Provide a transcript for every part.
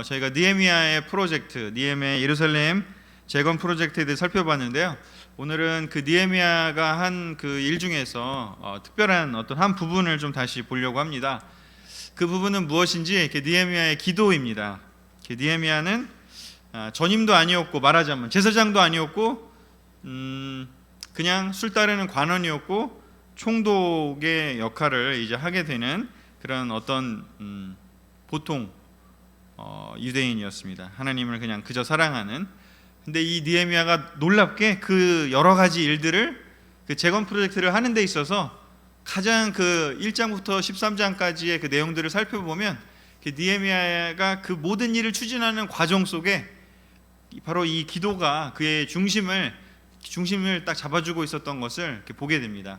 저희가 느헤미야의 프로젝트, 느헤미야 예루살렘 재건 프로젝트에 대해 살펴봤는데요. 오늘은 그 느헤미야가 한 그 일 중에서 특별한 어떤 한 부분을 좀 다시 보려고 합니다. 그 부분은 무엇인지 느헤미야의 기도입니다. 느헤미야는 전임도 아니었고, 말하자면 제사장도 아니었고, 그냥 술 따르는 관원이었고, 총독의 역할을 이제 하게 되는 그런 어떤 보통 유대인이었습니다. 하나님을 그냥 그저 사랑하는. 근데 이 느헤미야가 놀랍게 그 여러 가지 일들을 그 재건 프로젝트를 하는 데 있어서 가장 그 1장부터 13장까지의 그 내용들을 살펴보면 느헤미야가 그 모든 일을 추진하는 과정 속에 바로 이 기도가 그의 중심을 딱 잡아주고 있었던 것을 이렇게 보게 됩니다.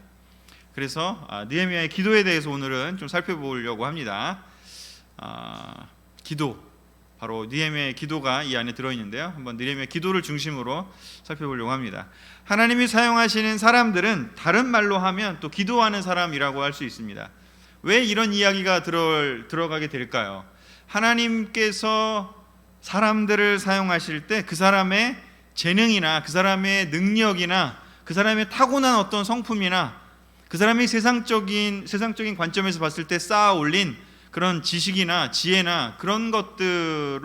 그래서 느헤미야의 기도에 대해서 오늘은 좀 살펴보려고 합니다. 기도, 바로 느헤미야의 기도가 이 안에 들어있는데요. 한번 느헤미야의 기도를 중심으로 살펴보려고 합니다. 하나님이 사용하시는 사람들은 다른 말로 하면 또 기도하는 사람이라고 할 수 있습니다. 왜 이런 이야기가 들어가게 될까요? 하나님께서 사람들을 사용하실 때 그 사람의 재능이나 그 사람의 능력이나 그 사람의 타고난 어떤 성품이나 그 사람이 세상적인 관점에서 봤을 때 쌓아 올린 그런 지식이나 지혜나 그런 것들이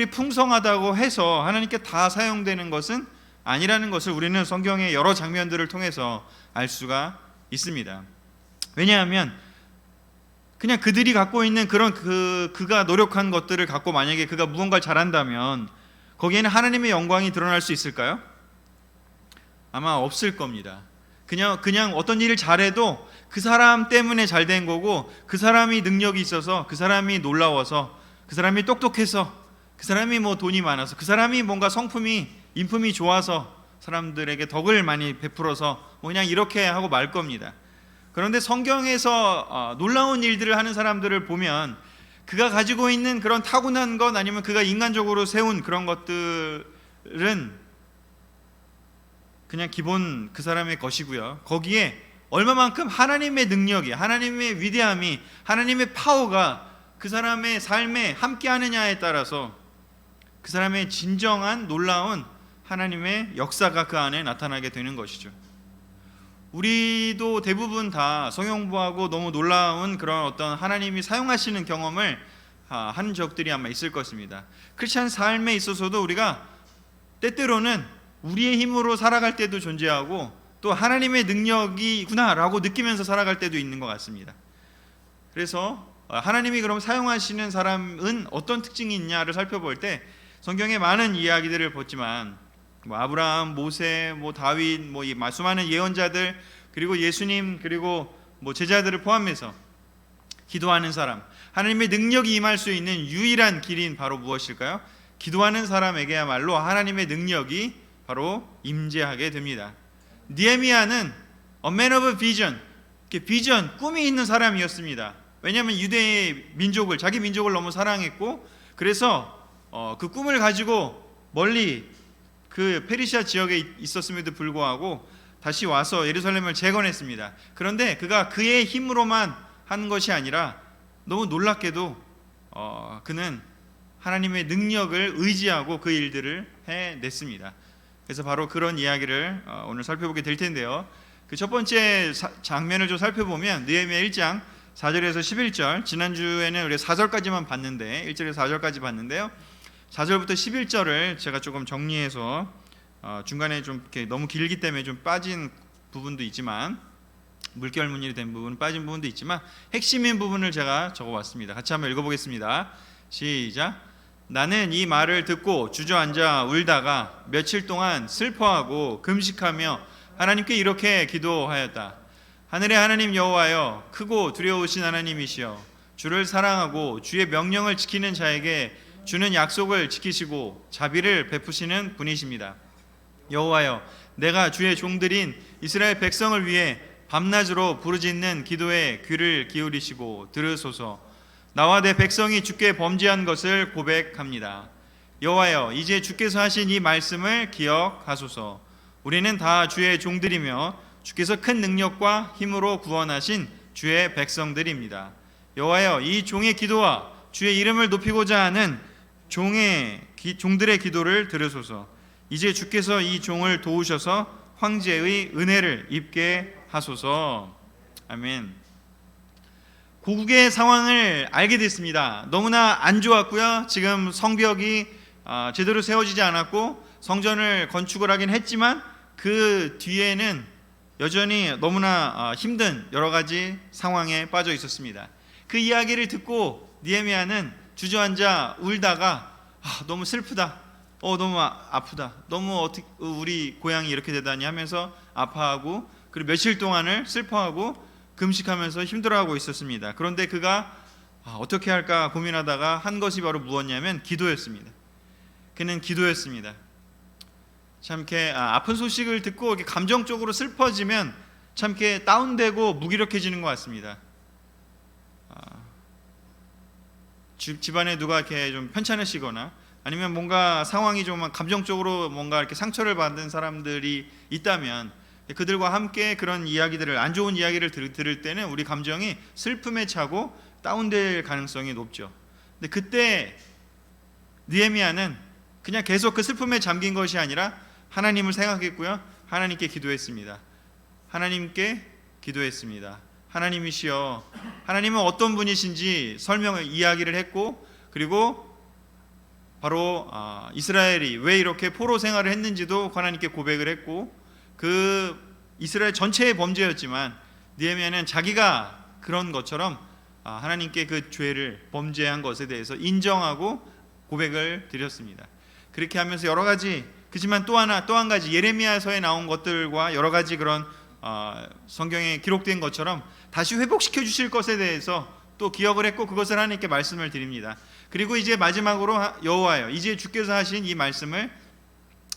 풍성하다고 해서 하나님께 다 사용되는 것은 아니라는 것을 우리는 성경의 여러 장면들을 통해서 알 수가 있습니다. 왜냐하면 그냥 그들이 갖고 있는 그런 그가 노력한 것들을 갖고 만약에 그가 무언가를 잘한다면 거기에는 하나님의 영광이 드러날 수 있을까요? 아마 없을 겁니다. 그냥 어떤 일을 잘해도 그 사람 때문에 잘 된 거고, 그 사람이 능력이 있어서, 그 사람이 놀라워서, 그 사람이 똑똑해서, 그 사람이 뭐 돈이 많아서, 그 사람이 뭔가 인품이 좋아서 사람들에게 덕을 많이 베풀어서 그냥 이렇게 하고 말 겁니다. 그런데 성경에서 놀라운 일들을 하는 사람들을 보면 그가 가지고 있는 그런 타고난 것, 아니면 그가 인간적으로 세운 그런 것들은 그냥 기본 그 사람의 것이고요. 거기에 얼마만큼 하나님의 능력이, 하나님의 위대함이, 하나님의 파워가 그 사람의 삶에 함께하느냐에 따라서 그 사람의 진정한 놀라운 하나님의 역사가 그 안에 나타나게 되는 것이죠. 우리도 대부분 다 성경부하고 너무 놀라운 그런 어떤 하나님이 사용하시는 경험을 하는 적들이 아마 있을 것입니다. 크리스찬 삶에 있어서도 우리가 때때로는 우리의 힘으로 살아갈 때도 존재하고 또 하나님의 능력이구나라고 느끼면서 살아갈 때도 있는 것 같습니다. 그래서 하나님이 그럼 사용하시는 사람은 어떤 특징이 있냐를 살펴볼 때 성경에 많은 이야기들을 보지만 아브라함, 모세, 다윗, 이 수많은 예언자들, 그리고 예수님, 그리고 제자들을 포함해서 기도하는 사람, 하나님의 능력이 임할 수 있는 유일한 길인 바로 무엇일까요? 기도하는 사람에게야말로 하나님의 능력이 바로 임재하게 됩니다. 느헤미야는 a man of vision, 꿈이 있는 사람이었습니다. 왜냐하면 유대의 민족을, 자기 민족을 너무 사랑했고, 그래서 그 꿈을 가지고 멀리 그 페르시아 지역에 있었음에도 불구하고 다시 와서 예루살렘을 재건했습니다. 그런데 그가 그의 힘으로만 한 것이 아니라 너무 놀랍게도 그는 하나님의 능력을 의지하고 그 일들을 해냈습니다. 그래서 바로 그런 이야기를 오늘 살펴보게 될 텐데요. 그 첫 번째 장면을 좀 살펴보면 느헤미야 1장 4절에서 11절, 지난주에는 우리 4절까지만 봤는데 1절에서 4절까지 봤는데요. 4절부터 11절을 제가 조금 정리해서 중간에 좀 이렇게 너무 길기 때문에 좀 빠진 부분도 있지만, 물결무늬 된 부분 빠진 부분도 있지만 핵심인 부분을 제가 적어왔습니다. 같이 한번 읽어보겠습니다. 시작. 나는 이 말을 듣고 주저앉아 울다가 며칠 동안 슬퍼하고 금식하며 하나님께 이렇게 기도하였다. 하늘의 하나님 여호와여, 크고 두려우신 하나님이시여, 주를 사랑하고 주의 명령을 지키는 자에게 주는 약속을 지키시고 자비를 베푸시는 분이십니다. 여호와여, 내가 주의 종들인 이스라엘 백성을 위해 밤낮으로 부르짖는 기도에 귀를 기울이시고 들으소서. 나와 내 백성이 주께 범죄한 것을 고백합니다. 여호와여, 이제 주께서 하신 이 말씀을 기억하소서. 우리는 다 주의 종들이며 주께서 큰 능력과 힘으로 구원하신 주의 백성들입니다. 여호와여, 이 종의 기도와 주의 이름을 높이고자 하는 종들의 기도를 들으소서. 이제 주께서 이 종을 도우셔서 황제의 은혜를 입게 하소서. 아멘. 고국의 상황을 알게 됐습니다. 너무나 안 좋았고요. 지금 성벽이 제대로 세워지지 않았고 성전을 건축을 하긴 했지만 그 뒤에는 여전히 너무나 힘든 여러 가지 상황에 빠져 있었습니다. 그 이야기를 듣고 느헤미야는 주저앉아 울다가 너무 슬프다, 너무 아프다, 너무 어떻게 우리 고향이 이렇게 되다니 하면서 아파하고, 그리고 며칠 동안을 슬퍼하고 금식하면서 힘들어하고 있었습니다. 그런데 그가 어떻게 할까 고민하다가 한 것이 바로 무엇이냐면 기도였습니다. 그는 기도였습니다. 참 이렇게 아픈 소식을 듣고 이렇게 감정적으로 슬퍼지면 참 이렇게 다운되고 무기력해지는 것 같습니다. 집안에 누가 이렇게 좀 편찮으시거나 아니면 뭔가 상황이 좀 감정적으로 뭔가 이렇게 상처를 받은 사람들이 있다면 그들과 함께 그런 이야기들을, 안 좋은 이야기를 들을 때는 우리 감정이 슬픔에 차고 다운될 가능성이 높죠. 근데 그때 느헤미야는 그냥 계속 그 슬픔에 잠긴 것이 아니라 하나님을 생각했고요, 하나님께 기도했습니다. 하나님께 기도했습니다. 하나님이시여, 하나님은 어떤 분이신지 이야기를 했고, 그리고 바로 이스라엘이 왜 이렇게 포로 생활을 했는지도 하나님께 고백을 했고, 그 이스라엘 전체의 범죄였지만 느헤미야는 자기가 그런 것처럼 하나님께 그 죄를 범죄한 것에 대해서 인정하고 고백을 드렸습니다. 그렇게 하면서 여러 가지, 그렇지만 또 한 가지 예레미야서에 나온 것들과 여러 가지 그런 성경에 기록된 것처럼 다시 회복시켜 주실 것에 대해서 또 기억을 했고, 그것을 하나님께 말씀을 드립니다. 그리고 이제 마지막으로 여호와여, 이제 주께서 하신 이 말씀을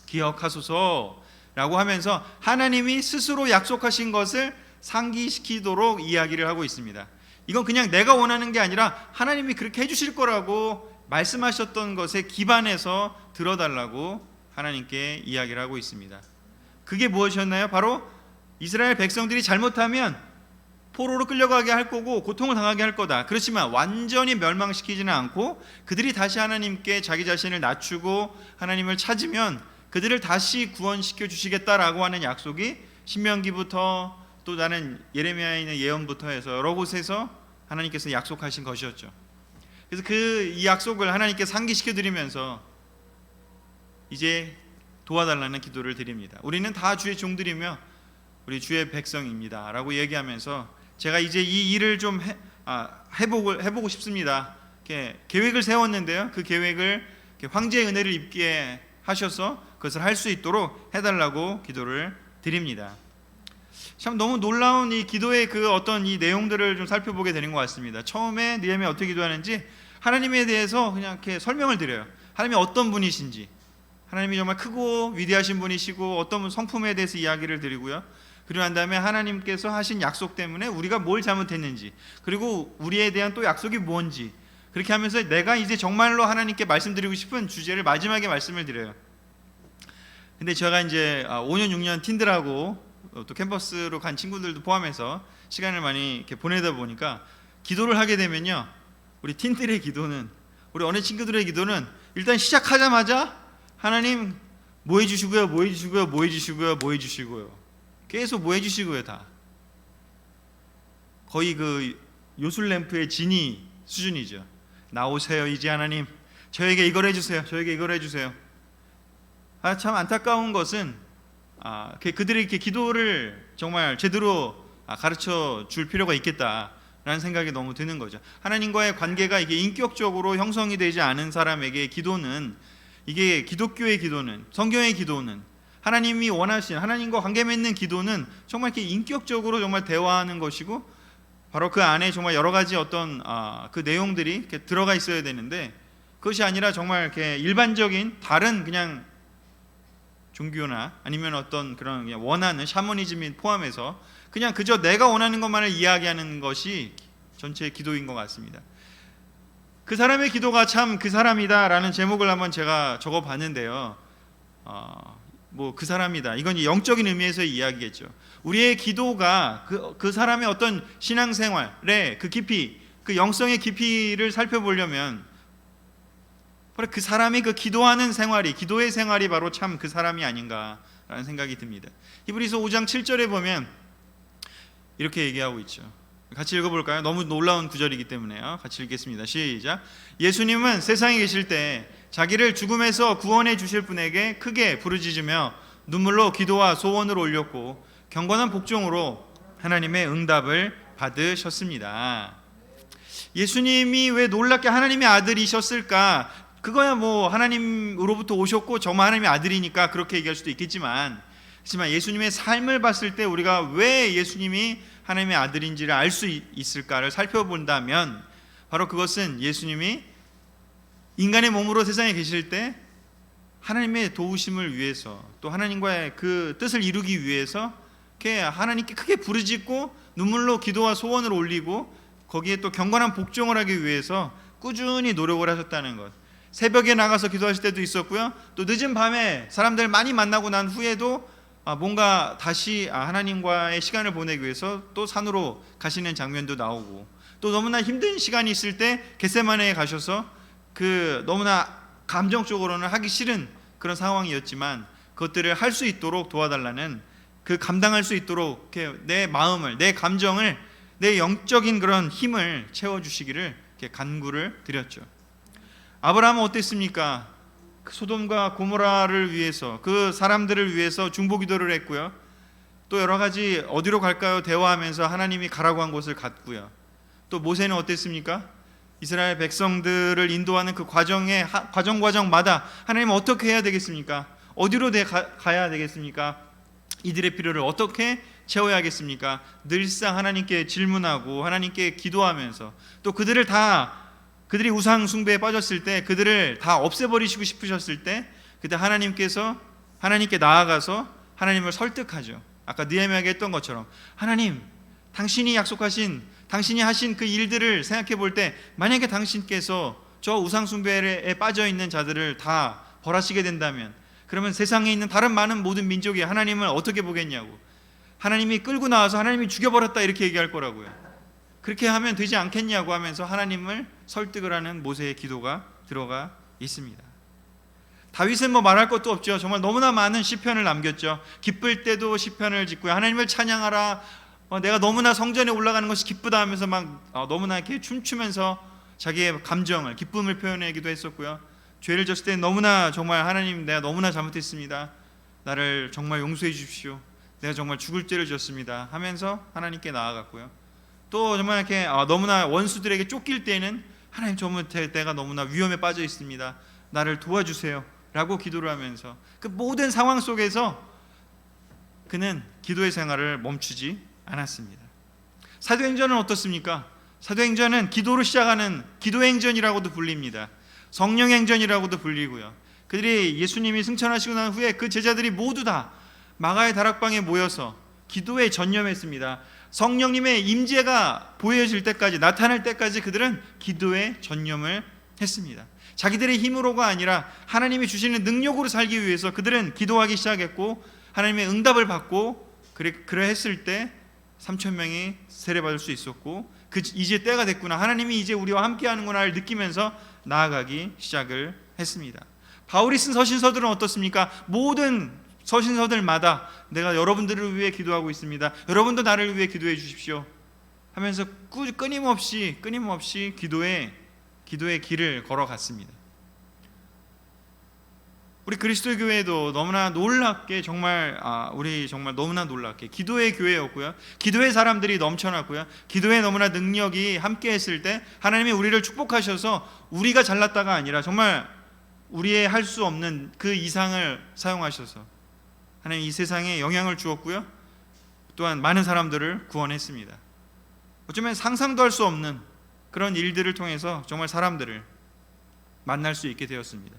기억하소서 라고 하면서 하나님이 스스로 약속하신 것을 상기시키도록 이야기를 하고 있습니다. 이건 그냥 내가 원하는 게 아니라 하나님이 그렇게 해주실 거라고 말씀하셨던 것에 기반해서 들어달라고 하나님께 이야기를 하고 있습니다. 그게 무엇이었나요? 바로 이스라엘 백성들이 잘못하면 포로로 끌려가게 할 거고 고통을 당하게 할 거다. 그렇지만 완전히 멸망시키지는 않고 그들이 다시 하나님께 자기 자신을 낮추고 하나님을 찾으면 그들을 다시 구원시켜 주시겠다라고 하는 약속이 신명기부터 또 다른 예레미야에 있는 예언부터 해서 여러 곳에서 하나님께서 약속하신 것이었죠. 그래서 이 약속을 하나님께 상기시켜 드리면서 이제 도와달라는 기도를 드립니다. 우리는 다 주의 종들이며 우리 주의 백성입니다 라고 얘기하면서 제가 이제 이 일을 좀 해보고 싶습니다. 이렇게 계획을 세웠는데요, 그 계획을 황제의 은혜를 입게 하셔서 그것을 할 수 있도록 해달라고 기도를 드립니다. 참 너무 놀라운 이 기도의 그 어떤 이 내용들을 좀 살펴보게 되는 것 같습니다. 처음에 느헤미야 어떻게 기도하는지 하나님에 대해서 그냥 이렇게 설명을 드려요. 하나님이 어떤 분이신지, 하나님이 정말 크고 위대하신 분이시고 어떤 성품에 대해서 이야기를 드리고요. 그리고 난 다음에 하나님께서 하신 약속 때문에 우리가 뭘 잘못했는지, 그리고 우리에 대한 또 약속이 뭔지, 그렇게 하면서 내가 이제 정말로 하나님께 말씀드리고 싶은 주제를 마지막에 말씀을 드려요. 근데 제가 이제 5년 6년 팀들하고 또 캠퍼스로 간 친구들도 포함해서 시간을 많이 이렇게 보내다 보니까 기도를 하게 되면요, 우리 팀들의 기도는, 우리 어느 친구들의 기도는 일단 시작하자마자 하나님 뭐 해주시고요, 뭐 해주시고요, 뭐 해주시고요, 뭐 해주시고요, 계속 뭐 해주시고요. 다 거의 그 요술램프의 지니 수준이죠. 나오세요 이제 하나님, 저에게 이걸 해주세요, 저에게 이걸 해주세요. 참 안타까운 것은 그들이 이렇게 기도를 정말 제대로 가르쳐 줄 필요가 있겠다라는 생각이 너무 드는 거죠. 하나님과의 관계가 이게 인격적으로 형성이 되지 않은 사람에게 기도는, 이게 기독교의 기도는, 성경의 기도는, 하나님이 원하신 하나님과 관계 맺는 기도는 정말 이렇게 인격적으로 정말 대화하는 것이고, 바로 그 안에 정말 여러 가지 어떤 그 내용들이 이렇게 들어가 있어야 되는데, 그것이 아니라 정말 이렇게 일반적인 다른 그냥 종교나 아니면 어떤 그런 원하는 샤머니즘이 포함해서 그냥 그저 내가 원하는 것만을 이야기하는 것이 전체 기도인 것 같습니다. 그 사람의 기도가 참 그 사람이다라는 제목을 한번 제가 적어봤는데요. 뭐 그 사람이다, 이건 영적인 의미에서의 이야기겠죠. 우리의 기도가 그 사람의 어떤 신앙생활에 그 깊이 그 영성의 깊이를 살펴보려면 바로 그 사람이 그 기도하는 생활이, 기도의 생활이 바로 참 그 사람이 아닌가라는 생각이 듭니다. 히브리서 5장 7절에 보면 이렇게 얘기하고 있죠. 같이 읽어볼까요? 너무 놀라운 구절이기 때문에요. 같이 읽겠습니다. 시작. 예수님은 세상에 계실 때 자기를 죽음에서 구원해 주실 분에게 크게 부르짖으며 눈물로 기도와 소원을 올렸고 경건한 복종으로 하나님의 응답을 받으셨습니다. 예수님이 왜 놀랍게 하나님의 아들이셨을까? 그거야 뭐 하나님으로부터 오셨고 정말 하나님의 아들이니까 그렇게 얘기할 수도 있겠지만, 하지만 예수님의 삶을 봤을 때 우리가 왜 예수님이 하나님의 아들인지를 알 수 있을까를 살펴본다면 바로 그것은 예수님이 인간의 몸으로 세상에 계실 때 하나님의 도우심을 위해서, 또 하나님과의 그 뜻을 이루기 위해서 하나님께 크게 부르짖고 눈물로 기도와 소원을 올리고 거기에 또 경건한 복종을 하기 위해서 꾸준히 노력을 하셨다는 것. 새벽에 나가서 기도하실 때도 있었고요. 또 늦은 밤에 사람들 많이 만나고 난 후에도 뭔가 다시 하나님과의 시간을 보내기 위해서 또 산으로 가시는 장면도 나오고, 또 너무나 힘든 시간이 있을 때 겟세마네에 가셔서 그 너무나 감정적으로는 하기 싫은 그런 상황이었지만 그것들을 할 수 있도록 도와달라는, 그 감당할 수 있도록 내 마음을, 내 감정을, 내 영적인 그런 힘을 채워주시기를 간구를 드렸죠. 아브라함은 어땠습니까? 그 소돔과 고모라를 위해서, 그 사람들을 위해서 중보기도를 했고요. 또 여러 가지 어디로 갈까요? 대화하면서 하나님이 가라고 한 곳을 갔고요. 또 모세는 어땠습니까? 이스라엘 백성들을 인도하는 그 과정마다 하나님 어떻게 해야 되겠습니까? 어디로 가야 되겠습니까? 이들의 필요를 어떻게 채워야겠습니까? 늘상 하나님께 질문하고 하나님께 기도하면서, 또 그들이 우상 숭배에 빠졌을 때, 그들을 다 없애버리시고 싶으셨을 때, 그때 하나님께 나아가서 하나님을 설득하죠. 아까 느헤미야가 했던 것처럼, 하나님, 당신이 하신 그 일들을 생각해 볼 때 만약에 당신께서 저 우상 숭배에 빠져 있는 자들을 다 벌하시게 된다면, 그러면 세상에 있는 다른 많은 모든 민족이 하나님을 어떻게 보겠냐고, 하나님이 끌고 나와서 하나님이 죽여버렸다 이렇게 얘기할 거라고요. 그렇게 하면 되지 않겠냐고 하면서 하나님을 설득을 하는 모세의 기도가 들어가 있습니다. 다윗은 뭐 말할 것도 없죠. 정말 너무나 많은 시편을 남겼죠. 기쁠 때도 시편을 짓고요. 하나님을 찬양하라, 내가 너무나 성전에 올라가는 것이 기쁘다 하면서 막 너무나 이렇게 춤추면서 자기의 감정을, 기쁨을 표현하기도 했었고요. 죄를 졌을 때 너무나 정말 하나님, 내가 너무나 잘못했습니다. 나를 정말 용서해 주십시오. 내가 정말 죽을 죄를 졌습니다 하면서 하나님께 나아갔고요. 또 정말 이렇게 너무나 원수들에게 쫓길 때는 하나님, 정말 내가 너무나 위험에 빠져 있습니다. 나를 도와주세요 라고 기도를 하면서 그 모든 상황 속에서 그는 기도의 생활을 멈추지 않았습니다. 사도행전은 어떻습니까? 사도행전은 기도로 시작하는 기도행전이라고도 불립니다. 성령행전이라고도 불리고요. 그들이 예수님이 승천하시고 난 후에 그 제자들이 모두 다 마가의 다락방에 모여서 기도에 전념했습니다. 성령님의 임재가 보여질 때까지, 나타날 때까지 그들은 기도에 전념을 했습니다. 자기들의 힘으로가 아니라 하나님이 주시는 능력으로 살기 위해서 그들은 기도하기 시작했고, 하나님의 응답을 받고, 그래 했을 때 3,000명이 세례받을 수 있었고, 이제 때가 됐구나, 하나님이 이제 우리와 함께하는구나를 느끼면서 나아가기 시작을 했습니다. 바울이 쓴 서신서들은 어떻습니까? 모든 서신서들마다 내가 여러분들을 위해 기도하고 있습니다, 여러분도 나를 위해 기도해 주십시오 하면서 끊임없이 기도의 길을 걸어갔습니다. 우리 그리스도 교회도 너무나 놀랍게, 우리 정말 너무나 놀랍게 기도의 교회였고요. 기도의 사람들이 넘쳐났고요. 기도의 너무나 능력이 함께했을 때 하나님이 우리를 축복하셔서 우리가 잘났다가 아니라 정말 우리의 할 수 없는 그 이상을 사용하셔서 하나님 이 세상에 영향을 주었고요. 또한 많은 사람들을 구원했습니다. 어쩌면 상상도 할 수 없는 그런 일들을 통해서 정말 사람들을 만날 수 있게 되었습니다.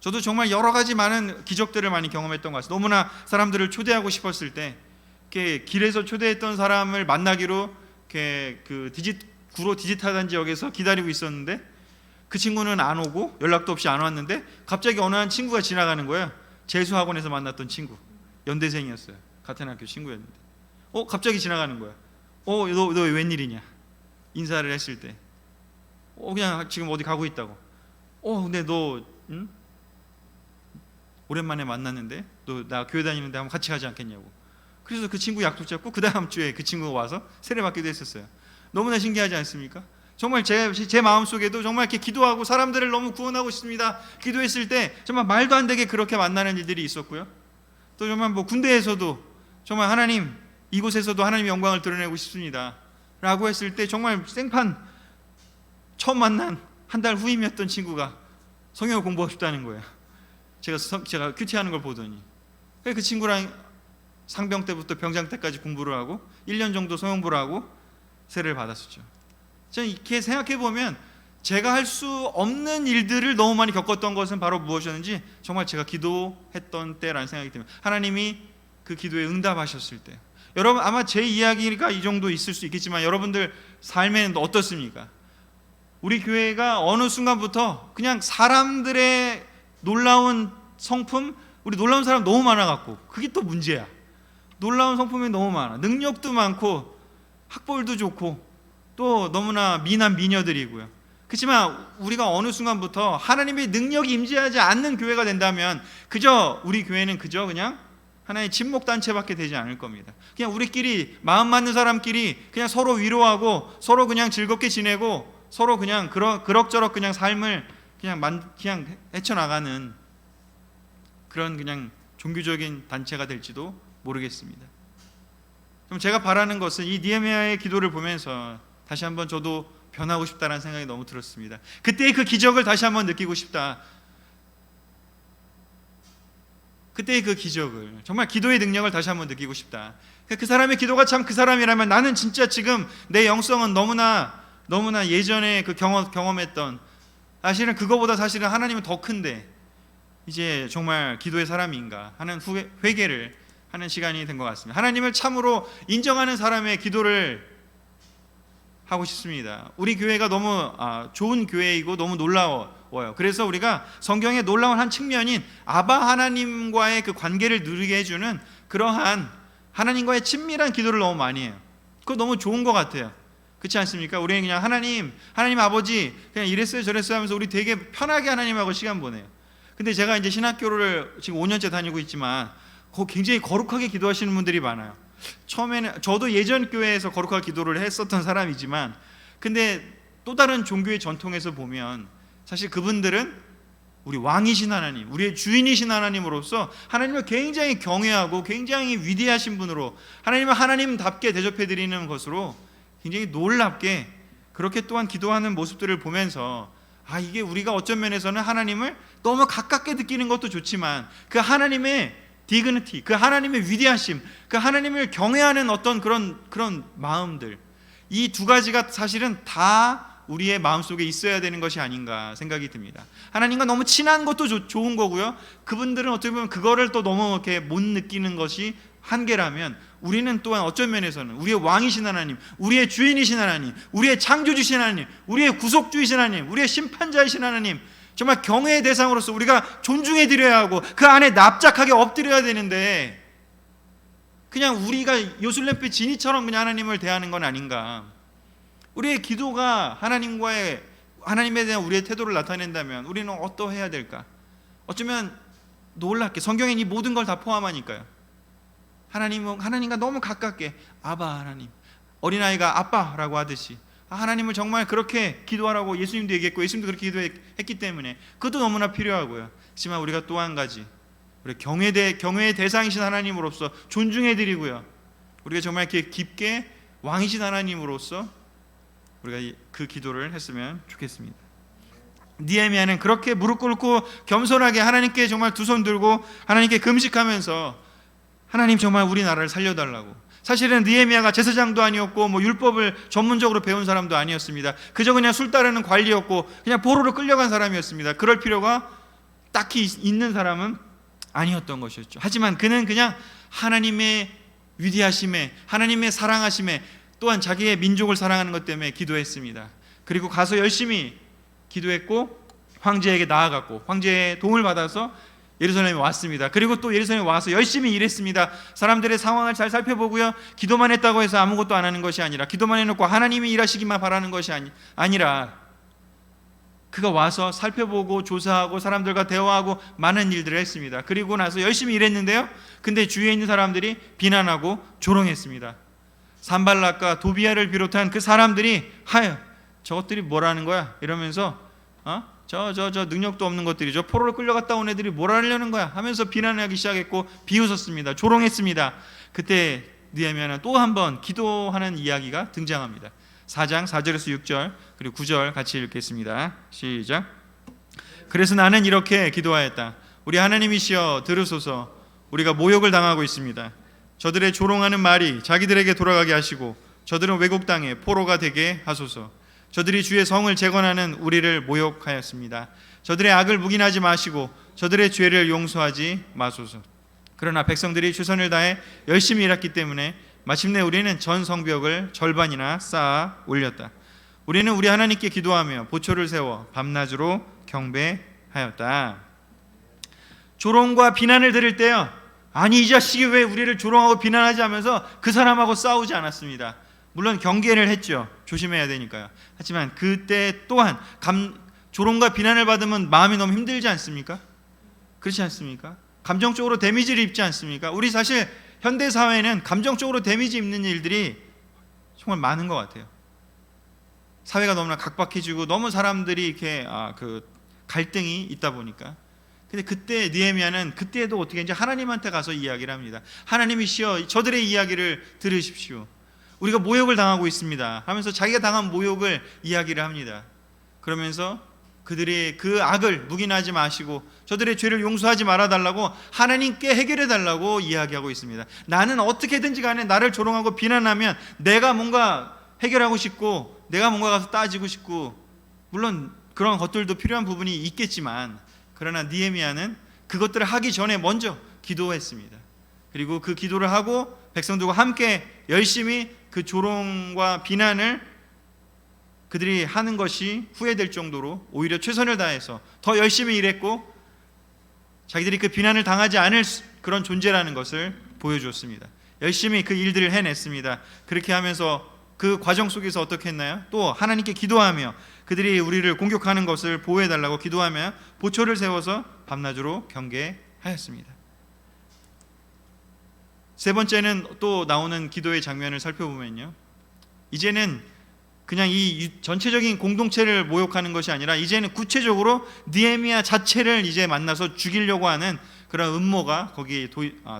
저도 정말 여러 가지 많은 기적들을 많이 경험했던 것 같아요. 너무나 사람들을 초대하고 싶었을 때 이렇게 길에서 초대했던 사람을 만나기로 이렇게 구로 디지타단 지역에서 기다리고 있었는데, 그 친구는 안 오고 연락도 없이 안 왔는데 갑자기 어느 한 친구가 지나가는 거예요. 재수학원에서 만났던 친구, 연대생이었어요. 같은 학교 친구였는데 갑자기 지나가는 거야. 너 웬일이냐 인사를 했을 때, 그냥 지금 어디 가고 있다고. 근데 너 응? 오랜만에 만났는데 너 나 교회 다니는데 한번 같이 가지 않겠냐고. 그래서 그 친구 약속 잡고 그 다음 주에 그 친구가 와서 세례받기도 했었어요. 너무나 신기하지 않습니까? 정말 제 마음속에도 정말 이렇게 기도하고 사람들을 너무 구원하고 싶습니다 기도했을 때 정말 말도 안 되게 그렇게 만나는 일들이 있었고요. 또 정말 뭐 군대에서도 정말 하나님, 이곳에서도 하나님의 영광을 드러내고 싶습니다 라고 했을 때 정말 생판 처음 만난 한 달 후임이었던 친구가 성경을 공부하고 싶다는 거예요. 제가 큐티하는 걸 보더니 그 친구랑 상병 때부터 병장 때까지 공부를 하고 1년 정도 성경부를 하고 세례를 받았었죠. 저는 이렇게 생각해보면 제가 할 수 없는 일들을 너무 많이 겪었던 것은 바로 무엇이었는지 정말 제가 기도했던 때라는 생각이 듭니다. 하나님이 그 기도에 응답하셨을 때. 여러분 아마 제 이야기가 이 정도 있을 수 있겠지만 여러분들 삶에는 어떻습니까? 우리 교회가 어느 순간부터 그냥 사람들의 놀라운 성품, 우리 놀라운 사람 너무 많아갖고 그게 또 문제야. 놀라운 성품이 너무 많아. 능력도 많고 학벌도 좋고 또 너무나 미남 미녀들이고요. 그렇지만 우리가 어느 순간부터 하나님의 능력이 임재하지 않는 교회가 된다면 그저 우리 교회는 그저 그냥 하나의 친목단체밖에 되지 않을 겁니다. 그냥 우리끼리 마음 맞는 사람끼리 그냥 서로 위로하고 서로 그냥 즐겁게 지내고 서로 그냥 그럭저럭 그냥 삶을 그냥 헤쳐나가는 그런 그냥 종교적인 단체가 될지도 모르겠습니다. 좀 제가 바라는 것은 이 느헤미야의 기도를 보면서 다시 한번 저도 변하고 싶다는 생각이 너무 들었습니다. 그때의 그 기적을 다시 한번 느끼고 싶다. 그때의 그 기적을, 정말 기도의 능력을 다시 한번 느끼고 싶다. 그 사람의 기도가 참 그 사람이라면 나는 진짜 지금 내 영성은 너무나 예전에 그 경험했던, 사실은 그거보다 사실은 하나님은 더 큰데 이제 정말 기도의 사람인가 하는 회개를 하는 시간이 된 것 같습니다. 하나님을 참으로 인정하는 사람의 기도를 하고 싶습니다. 우리 교회가 너무 좋은 교회이고 너무 놀라워요. 그래서 우리가 성경의 놀라운 한 측면인 아바 하나님과의 그 관계를 누리게 해주는 그러한 하나님과의 친밀한 기도를 너무 많이 해요. 그거 너무 좋은 것 같아요. 그렇지 않습니까? 우리는 그냥 하나님 아버지 그냥 이랬어요 저랬어요 하면서 우리 되게 편하게 하나님하고 시간 보내요. 근데 제가 이제 신학교를 지금 5년째 다니고 있지만 굉장히 거룩하게 기도하시는 분들이 많아요. 처음에는 저도 예전 교회에서 거룩하게 기도를 했었던 사람이지만 근데 또 다른 종교의 전통에서 보면 사실 그분들은 우리 왕이신 하나님, 우리의 주인이신 하나님으로서 하나님을 굉장히 경외하고 굉장히 위대하신 분으로 하나님을 하나님답게 대접해드리는 것으로 굉장히 놀랍게 그렇게 또한 기도하는 모습들을 보면서 이게 우리가 어떤 면에서는 하나님을 너무 가깝게 느끼는 것도 좋지만 그 하나님의 디그니티, 그 하나님의 위대하심, 그 하나님을 경외하는 어떤 그런 마음들, 이 두 가지가 사실은 다 우리의 마음속에 있어야 되는 것이 아닌가 생각이 듭니다. 하나님과 너무 친한 것도 좋은 거고요. 그분들은 어떻게 보면 그거를 또 너무 이렇게 못 느끼는 것이 한계라면 우리는 또한 어떤 면에서는 우리의 왕이신 하나님, 우리의 주인이신 하나님, 우리의 창조주신 하나님, 우리의 구속주이신 하나님, 우리의 심판자이신 하나님, 정말 경외의 대상으로서 우리가 존중해 드려야 하고 그 안에 납작하게 엎드려야 되는데 그냥 우리가 요술램빛 지니처럼 그냥 하나님을 대하는 건 아닌가. 우리의 기도가 하나님에 대한 우리의 태도를 나타낸다면 우리는 어떠해야 될까? 어쩌면 놀랍게 성경엔 이 모든 걸 다 포함하니까요. 하나님과 너무 가깝게 아바 하나님, 어린아이가 아빠라고 하듯이 하나님을 정말 그렇게 기도하라고 예수님도 얘기했고 예수님도 그렇게 기도했기 때문에 그것도 너무나 필요하고요. 하지만 우리가 또 한 가지 우리 경외의 대상이신 하나님으로서 존중해드리고요. 우리가 정말 이렇게 깊게 왕이신 하나님으로서 우리가 그 기도를 했으면 좋겠습니다. 느헤미야는 그렇게 무릎 꿇고 겸손하게 하나님께 정말 두 손 들고 하나님께 금식하면서 하나님 정말 우리나라를 살려달라고. 사실은 느헤미야가 제사장도 아니었고 율법을 전문적으로 배운 사람도 아니었습니다. 그저 그냥 술 따르는 관리였고 그냥 포로로 끌려간 사람이었습니다. 그럴 필요가 딱히 있는 사람은 아니었던 것이었죠. 하지만 그는 그냥 하나님의 위대하심에, 하나님의 사랑하심에, 또한 자기의 민족을 사랑하는 것 때문에 기도했습니다. 그리고 가서 열심히 기도했고 황제에게 나아갔고 황제의 도움을 받아서 예루살렘에 왔습니다. 그리고 또 예루살렘에 와서 열심히 일했습니다. 사람들의 상황을 잘 살펴보고요. 기도만 했다고 해서 아무것도 안 하는 것이 아니라 기도만 해놓고 하나님이 일하시기만 바라는 것이 아니라 그가 와서 살펴보고 조사하고 사람들과 대화하고 많은 일들을 했습니다. 그리고 나서 열심히 일했는데요, 근데 주위에 있는 사람들이 비난하고 조롱했습니다. 산발락과 도비아를 비롯한 그 사람들이 하여 저것들이 뭐라는 거야 이러면서 저 능력도 없는 것들이, 저 포로로 끌려갔다 온 애들이 뭘 하려는 거야 하면서 비난하기 시작했고 비웃었습니다. 조롱했습니다. 그때 느헤미야는 또 한 번 기도하는 이야기가 등장합니다. 4장 4절에서 6절 그리고 9절 같이 읽겠습니다. 시작. 그래서 나는 이렇게 기도하였다. 우리 하나님이시여 들으소서. 우리가 모욕을 당하고 있습니다. 저들의 조롱하는 말이 자기들에게 돌아가게 하시고 저들은 외국 땅에 포로가 되게 하소서. 저들이 주의 성을 재건하는 우리를 모욕하였습니다. 저들의 악을 묵인하지 마시고 저들의 죄를 용서하지 마소서. 그러나 백성들이 최선을 다해 열심히 일했기 때문에 마침내 우리는 전 성벽을 절반이나 쌓아 올렸다. 우리는 우리 하나님께 기도하며 보초를 세워 밤낮으로 경배하였다. 조롱과 비난을 들을 때요, 아니 이 자식이 왜 우리를 조롱하고 비난하지 하면서 그 사람하고 싸우지 않았습니다. 물론 경계를 했죠. 조심해야 되니까요. 하지만 그때 또한 조롱과 비난을 받으면 마음이 너무 힘들지 않습니까? 그렇지 않습니까? 감정적으로 데미지를 입지 않습니까? 우리 사실 현대 사회는 감정적으로 데미지 입는 일들이 정말 많은 것 같아요. 사회가 너무나 각박해지고 너무 사람들이 이렇게 갈등이 있다 보니까. 근데 그때 느헤미야는 그때도 어떻게 이제 하나님한테 가서 이야기를 합니다. 하나님이시여 저들의 이야기를 들으십시오. 우리가 모욕을 당하고 있습니다 하면서 자기가 당한 모욕을 이야기를 합니다. 그러면서 그들의 그 악을 묵인하지 마시고 저들의 죄를 용서하지 말아달라고 하나님께 해결해달라고 이야기하고 있습니다. 나는 어떻게든지 간에 나를 조롱하고 비난하면 내가 뭔가 해결하고 싶고 내가 뭔가 가서 따지고 싶고, 물론 그런 것들도 필요한 부분이 있겠지만, 그러나 느헤미야는 그것들을 하기 전에 먼저 기도했습니다. 그리고 그 기도를 하고 백성들과 함께 열심히 그 조롱과 비난을 그들이 하는 것이 후회될 정도로 오히려 최선을 다해서 더 열심히 일했고 자기들이 그 비난을 당하지 않을 그런 존재라는 것을 보여주었습니다. 열심히 그 일들을 해냈습니다. 그렇게 하면서 그 과정 속에서 어떻게 했나요? 또 하나님께 기도하며 그들이 우리를 공격하는 것을 보호해달라고 기도하며 보초를 세워서 밤낮으로 경계하였습니다. 세 번째는 또 나오는 기도의 장면을 살펴보면요, 이제는 그냥 이 전체적인 공동체를 모욕하는 것이 아니라 이제는 구체적으로 느헤미야 자체를 이제 만나서 죽이려고 하는 그런 음모가 거기에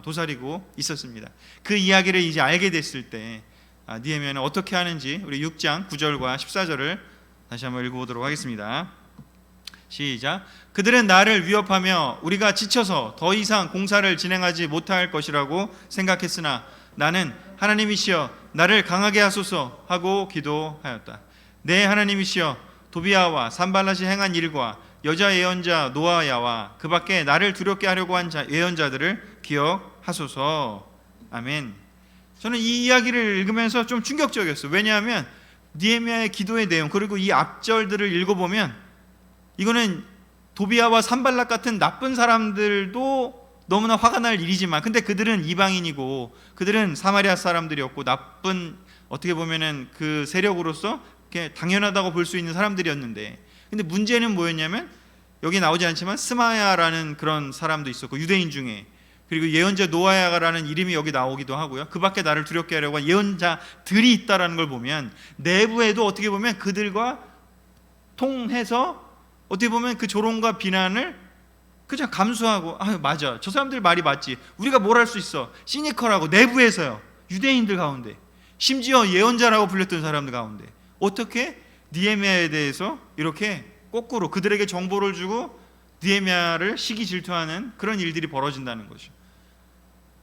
도사리고 있었습니다. 그 이야기를 이제 알게 됐을 때 느헤미야는 어떻게 하는지 우리 6장 9절과 14절을 다시 한번 읽어보도록 하겠습니다. 시작. 그들은 나를 위협하며 우리가 지쳐서 더 이상 공사를 진행하지 못할 것이라고 생각했으나 나는 하나님이시여 나를 강하게 하소서 하고 기도하였다. 네, 하나님이시여 도비아와 산발랏이 행한 일과 여자 예언자 노아야와 그 밖에 나를 두렵게 하려고 한 예언자들을 기억하소서. 아멘. 저는 이 이야기를 읽으면서 좀 충격적이었어요. 왜냐하면 느헤미야의 기도의 내용 그리고 이 앞절들을 읽어보면 이거는 도비아와 산발랏 같은 나쁜 사람들도 너무나 화가 날 일이지만, 근데 그들은 이방인이고 그들은 사마리아 사람들이었고 나쁜, 어떻게 보면은 그 세력으로서 당연하다고 볼 수 있는 사람들이었는데, 근데 문제는 뭐였냐면 여기 나오지 않지만 스마야라는 그런 사람도 있었고 유대인 중에, 그리고 예언자 노아야라는 이름이 여기 나오기도 하고요. 그 밖에 나를 두렵게 하려고 한 예언자들이 있다라는 걸 보면 내부에도 어떻게 보면 그들과 통해서 어떻게 보면 그 조롱과 비난을 그냥 감수하고 맞아, 저 사람들 말이 맞지, 우리가 뭘 할 수 있어, 시니컬하고 내부에서요, 유대인들 가운데 심지어 예언자라고 불렸던 사람들 가운데 어떻게 느헤미야에 대해서 이렇게 거꾸로 그들에게 정보를 주고 느헤미야를 시기 질투하는 그런 일들이 벌어진다는 거죠.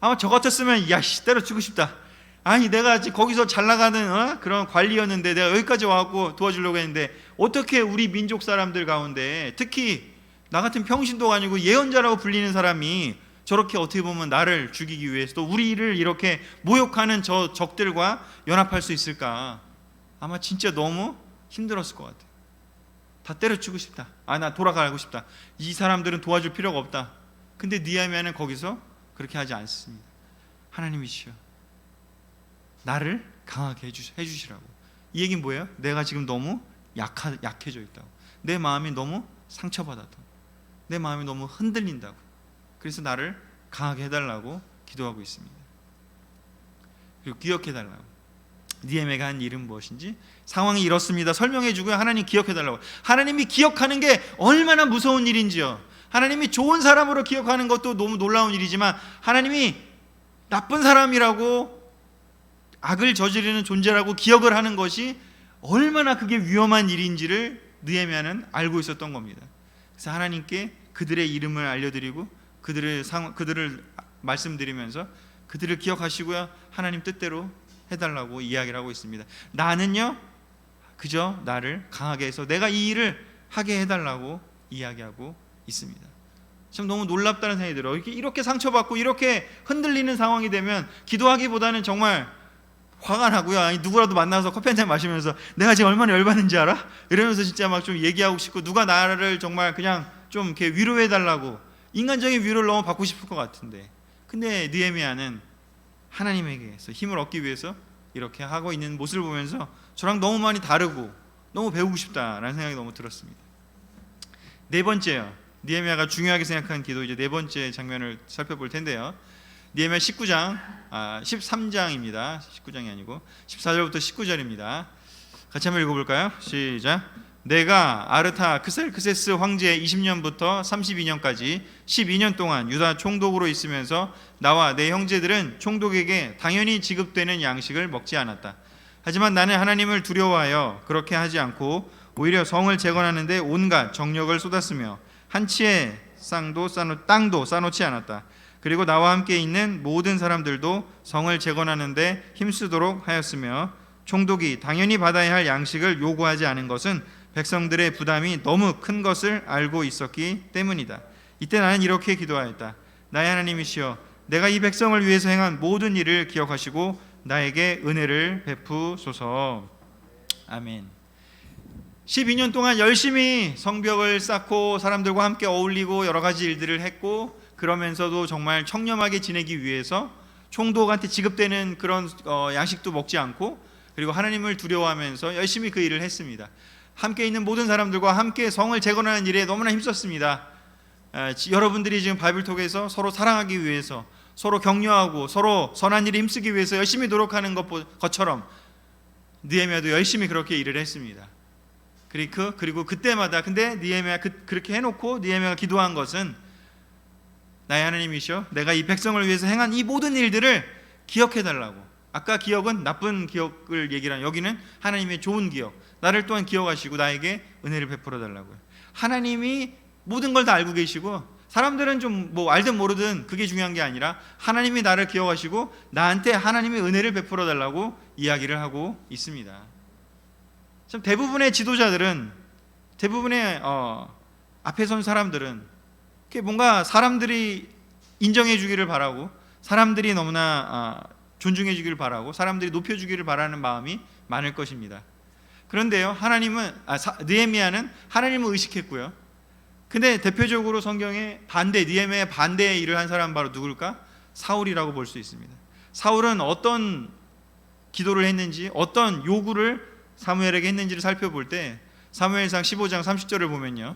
아마 저 같았으면 야씨 때려치고 싶다. 아니 내가 아직 거기서 잘 나가는 그런 관리였는데 내가 여기까지 와갖고 도와주려고 했는데 어떻게 우리 민족 사람들 가운데 특히 나 같은 평신도가 아니고 예언자라고 불리는 사람이 저렇게 어떻게 보면 나를 죽이기 위해서 또 우리를 이렇게 모욕하는 저 적들과 연합할 수 있을까? 아마 진짜 너무 힘들었을 것 같아요. 다 때려치고 싶다. 나 돌아가고 싶다. 이 사람들은 도와줄 필요가 없다. 근데 느헤미야는 거기서 그렇게 하지 않습니다. 하나님이시여 나를 강하게 해주시라고. 이 얘기는 뭐예요? 내가 지금 너무 약해져 있다고. 내 마음이 너무 상처받아서, 내 마음이 너무 흔들린다고. 그래서 나를 강하게 해달라고 기도하고 있습니다. 그리고 기억해달라고. 느헤미야가 한 일은 무엇인지 상황이 이렇습니다. 설명해주고요. 하나님 기억해달라고. 하나님이 기억하는 게 얼마나 무서운 일인지요. 하나님이 좋은 사람으로 기억하는 것도 너무 놀라운 일이지만, 하나님이 나쁜 사람이라고, 악을 저지르는 존재라고 기억을 하는 것이 얼마나 그게 위험한 일인지를 느헤미야는 알고 있었던 겁니다. 그래서 하나님께 그들의 이름을 알려드리고 그들을 말씀드리면서 그들을 기억하시고요, 하나님 뜻대로 해달라고 이야기를 하고 있습니다. 나는요, 그저 나를 강하게 해서 내가 이 일을 하게 해달라고 이야기하고 있습니다. 참 너무 놀랍다는 생각이 들어요. 이렇게 상처받고 이렇게 흔들리는 상황이 되면 기도하기보다는 정말 화가 나고요. 아니, 누구라도 만나서 커피 한잔 마시면서 내가 지금 얼마나 열받는지 알아? 이러면서 진짜 막 좀 얘기하고 싶고, 누가 나를 정말 그냥 좀 이렇게 위로해달라고, 인간적인 위로를 너무 받고 싶을 것 같은데, 근데 느헤미야는 하나님에게서 힘을 얻기 위해서 이렇게 하고 있는 모습을 보면서 저랑 너무 많이 다르고 너무 배우고 싶다라는 생각이 너무 들었습니다. 네 번째요, 느헤미야가 중요하게 생각한 기도, 이제 네 번째 장면을 살펴볼 텐데요. 느헤미야 13장입니다. 19장이 아니고 14절부터 19절입니다. 같이 한번 읽어볼까요? 시작. 내가 아르타크셀크세스 황제의 20년부터 32년까지 12년 동안 유다 총독으로 있으면서 나와 내 형제들은 총독에게 당연히 지급되는 양식을 먹지 않았다. 하지만 나는 하나님을 두려워하여 그렇게 하지 않고 오히려 성을 재건하는 데 온갖 정력을 쏟았으며 한 치의 땅도 싸놓지 않았다. 그리고 나와 함께 있는 모든 사람들도 성을 재건하는 데 힘쓰도록 하였으며, 총독이 당연히 받아야 할 양식을 요구하지 않은 것은 백성들의 부담이 너무 큰 것을 알고 있었기 때문이다. 이때 나는 이렇게 기도하였다. 나의 하나님이시여, 내가 이 백성을 위해서 행한 모든 일을 기억하시고 나에게 은혜를 베푸소서. 아멘. 12년 동안 열심히 성벽을 쌓고 사람들과 함께 어울리고 여러 가지 일들을 했고, 그러면서도 정말 청렴하게 지내기 위해서 총독한테 지급되는 그런 양식도 먹지 않고, 그리고 하나님을 두려워하면서 열심히 그 일을 했습니다. 함께 있는 모든 사람들과 함께 성을 재건하는 일에 너무나 힘썼습니다. 여러분들이 지금 바이블톡에서 서로 사랑하기 위해서, 서로 격려하고 서로 선한 일에 힘쓰기 위해서 열심히 노력하는 것처럼 느헤미야도 열심히 그렇게 일을 했습니다. 그리고 그때마다, 근데 느헤미야 그렇게 해놓고 느헤미야가 기도한 것은, 나의 하나님이시여, 내가 이 백성을 위해서 행한 이 모든 일들을 기억해달라고. 아까 기억은 나쁜 기억을 얘기한, 여기는 하나님의 좋은 기억, 나를 또한 기억하시고 나에게 은혜를 베풀어 달라고요. 하나님이 모든 걸 다 알고 계시고, 사람들은 좀 뭐 알든 모르든 그게 중요한 게 아니라 하나님이 나를 기억하시고 나한테 하나님의 은혜를 베풀어 달라고 이야기를 하고 있습니다. 참 대부분의 지도자들은, 대부분의 앞에 선 사람들은 뭔가 사람들이 인정해 주기를 바라고, 사람들이 너무나 존중해 주기를 바라고, 사람들이 높여 주기를 바라는 마음이 많을 것입니다. 그런데요, 느헤미야는 하나님을 의식했고요. 근데 대표적으로 성경에 느헤미야의 반대의 일을 한 사람 바로 누굴까? 사울이라고 볼 수 있습니다. 사울은 어떤 기도를 했는지, 어떤 요구를 사무엘에게 했는지를 살펴볼 때 사무엘상 15장 30절을 보면요,